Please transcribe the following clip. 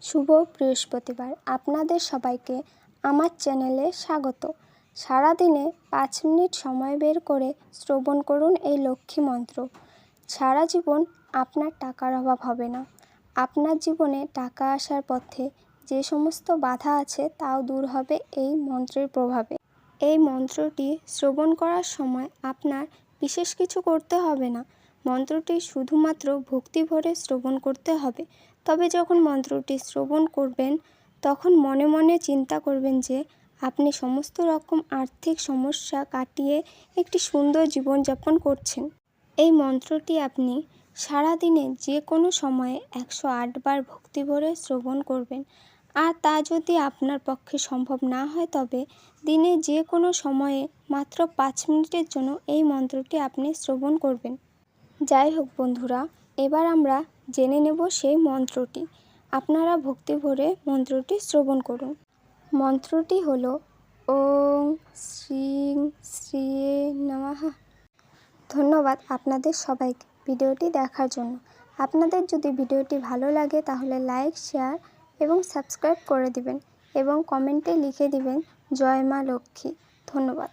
শুভ বৃহস্পতিবার। আপনাদের সবাইকে আমার চ্যানেলে স্বাগত। সারাদিনে 5 মিনিট সময় বের করে শ্রবণ করুন এই লক্ষ্মী মন্ত্র। সারা জীবন আপনার টাকার অভাব হবে না। আপনার জীবনে টাকা আসার পথে যে সমস্ত বাধা আছে তাও দূর হবে এই মন্ত্রের প্রভাবে। এই মন্ত্রটি শ্রবণ করার সময় আপনার বিশেষ কিছু করতে হবে না। মন্ত্রটি শুধুমাত্র ভক্তি ভরে শ্রবণ করতে হবে। তবে যখন মন্ত্রটি শ্রবণ করবেন তখন মনে মনে চিন্তা করবেন যে আপনি সমস্ত রকম আর্থিক সমস্যা কাটিয়ে একটি সুন্দর জীবনযাপন করছেন। এই মন্ত্রটি আপনি সারাদিনে যে কোনো সময়ে 108 বার ভক্তি ভরে শ্রবণ করবেন। আর তা যদি আপনার পক্ষে সম্ভব না হয় তবে দিনে যে কোনো সময়ে মাত্র 5 মিনিটের জন্য এই মন্ত্রটি আপনি শ্রবণ করবেন। যাই হোক বন্ধুরা, এবার আমরা জেনে নেব সেই মন্ত্রটি। আপনারা ভক্তি ভরে মন্ত্রটি শ্রবণ করুন। মন্ত্রটি হলো ওং শ্রীং শ্রীয়ে নমঃ। ধন্যবাদ আপনাদের সবাইকে ভিডিওটি দেখার জন্য। আপনাদের যদি ভিডিওটি ভালো লাগে তাহলে লাইক, শেয়ার এবং সাবস্ক্রাইব করে দিবেন এবং কমেন্টে লিখে দিবেন জয় মা লক্ষ্মী। ধন্যবাদ।